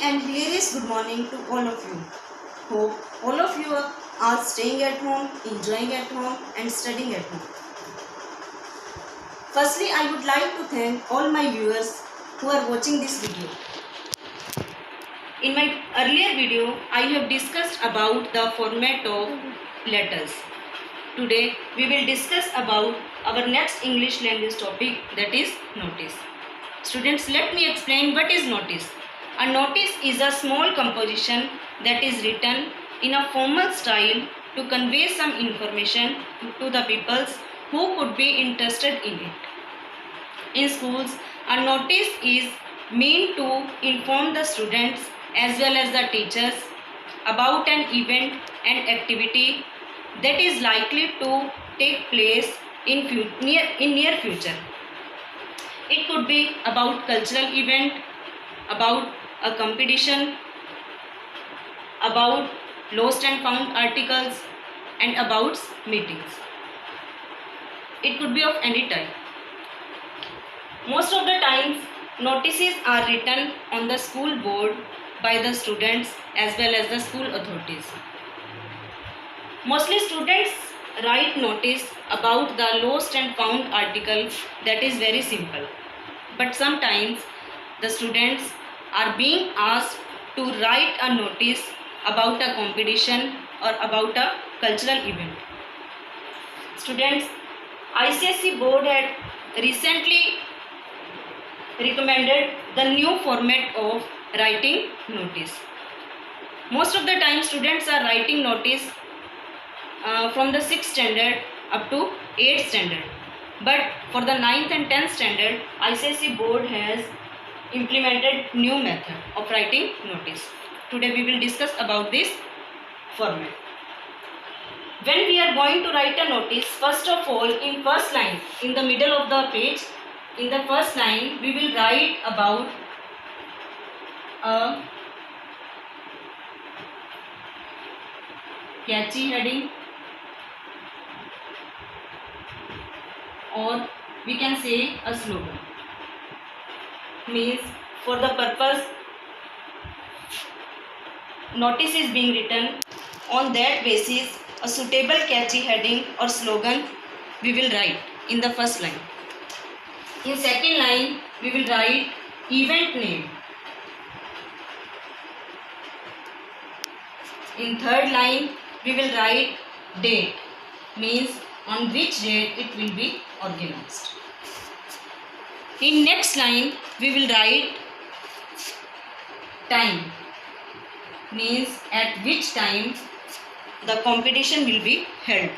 and very good morning to all of you. Hope all of you are staying at home, enjoying at home and studying at home. Firstly, I would like to thank all my viewers who are watching this video. In my earlier video, I have discussed about the format of letters. Today, we will discuss about our next English language topic, that is notice. Students, let me explain what is notice. A notice is a small composition that is written in a formal style to convey some information to the peoples who could be interested in it. In schools, a notice is meant to inform the students as well as the teachers about an event and activity that is likely to take place in near future. It could be about cultural event, about a competition, about lost and found articles, and about meetings. It could be of any type. Most of the times, notices are written on the school board by the students as well as the school authorities. Mostly students write notice about the lost and found article, that is very simple. But sometimes the students are being asked to write a notice about a competition or about a cultural event. Students, ICSE board had recently recommended the new format of writing notice. Most of the time students are writing notice from the 6th standard up to 8th standard. But for the 9th and 10th standard, ICSE board has implemented new method of writing notice. Today we will discuss about this format. When we are going to write a notice, first of all, in first line, in the middle of the page, in the first line, we will write about a catchy heading, or we can say a slogan. Means for the purpose notice is being written, on that basis a suitable catchy heading or slogan we will write in the first line. In second line we will write event name. In third line we will write date, means on which date it will be organized. In next line we will write time, means at which time the competition will be held.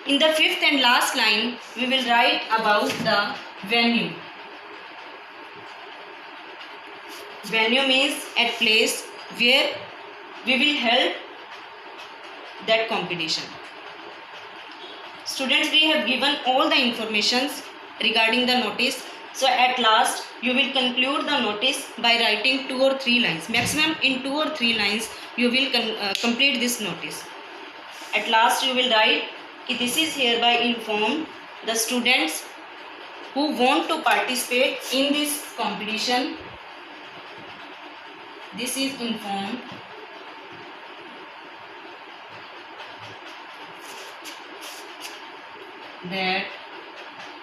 In the fifth and last line we will write about the venue. Venue means at place where we will hold that competition. Students, we have given all the informations regarding the notice. So at last you will conclude the notice by writing 2 or 3 lines. Maximum in 2 or 3 lines you will complete this notice. At last you will write, this is hereby informed the students who want to participate in this competition. This is informed that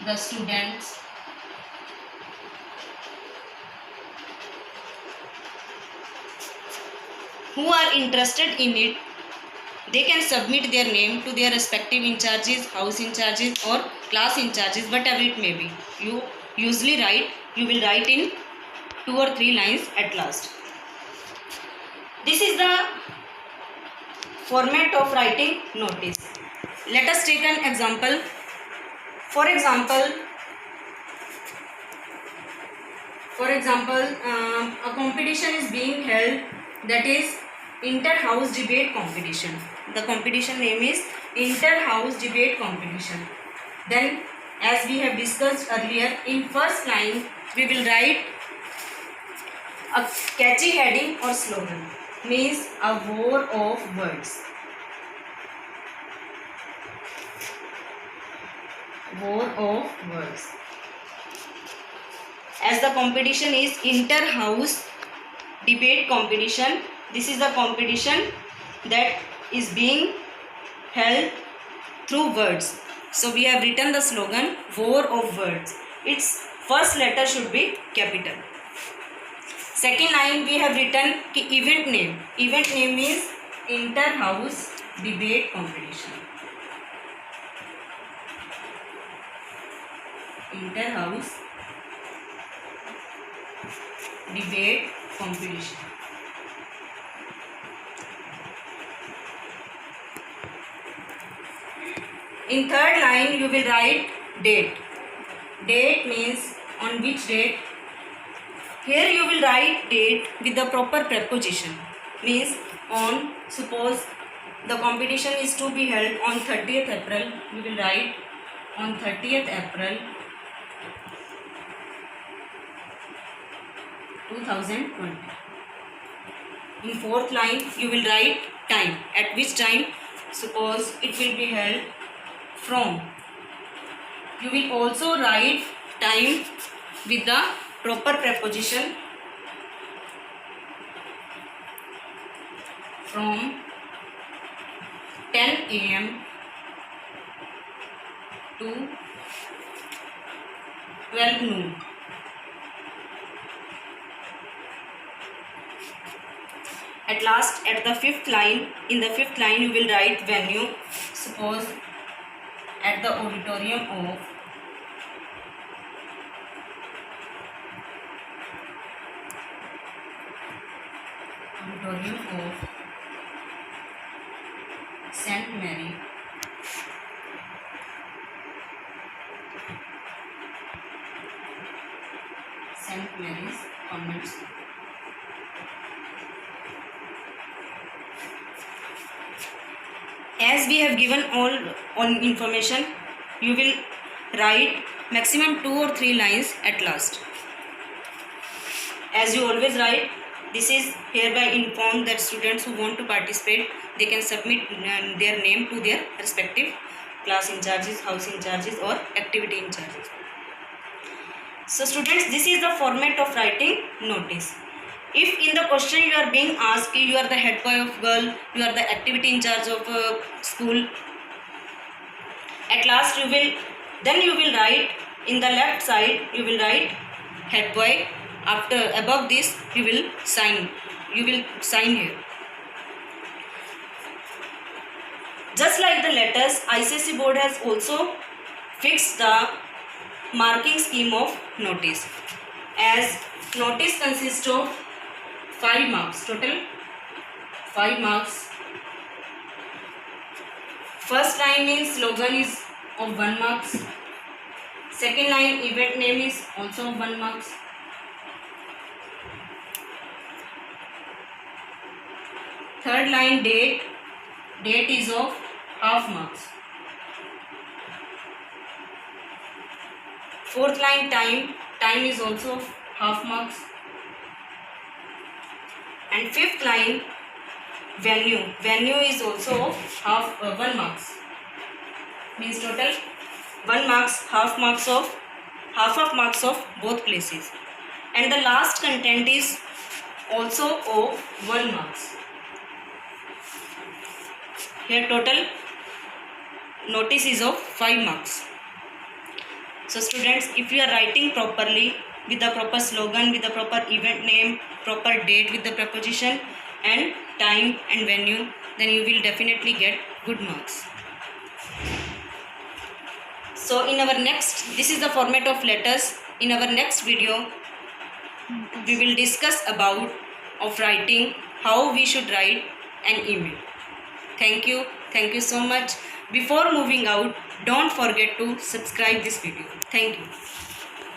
the students who are interested in it, they can submit their name to their respective in charges, house in charges or class in charges, whatever it may be. You will write in 2 or 3 lines at last. This is the format of writing notice. Let us take an example. For example, a competition is being held, that is inter-house debate competition. The competition name is inter-house debate competition. Then, as we have discussed earlier, in first line we will write a catchy heading or slogan, means a war of words. War of words. As the competition is inter-house debate competition, this is the competition that is being held through words. So we have written the slogan war of words. Its first letter should be capital. Second line we have written event name. Event name is inter-house debate competition. Inter-house debate competition. In third line you will write date. Date means on which date. Here you will write date with the proper preposition. Means on, suppose the competition is to be held on 30th April. You will write on 30th April 2020. In fourth line you will write time. At which time? Suppose it will be held from. You will also write time with the proper preposition from 10 AM to 12 noon. At last, at the fifth line, in the fifth line you will write venue. Suppose at the auditorium of St. Mary St. Mary's Convent School. As we have given all information, you will write maximum 2 or 3 lines at last. As you always write, this is hereby informed that students who want to participate, they can submit their name to their respective class in charges, house in charges or activity in charges. So students, this is the format of writing notice. If in the question you are being asked, you are the head boy of girl, you are the activity in charge of school, at last you will write in the left side, you will write head boy. After above this you will sign here. Just like the letters, ICSE board has also fixed the marking scheme of notice. As notice consists of 5 marks, total 5 marks. First line means slogan is of 1 marks. Second line event name is also of 1 marks. Third line date is of half marks. Fourth line time is also of half marks. And fifth line venue is also of 1 marks. Means total 1 marks, half of marks of both places. And the last content is also of 1 marks. Here total notice is of 5 marks. So students, if you are writing properly with the proper slogan, with the proper event name, proper date with the preposition and time and venue, then you will definitely get good marks. So in our next, this is the format of letters. In our next video, we will discuss about of writing, how we should write an email. Thank you so much. Before moving out, don't forget to subscribe this video. Thank you.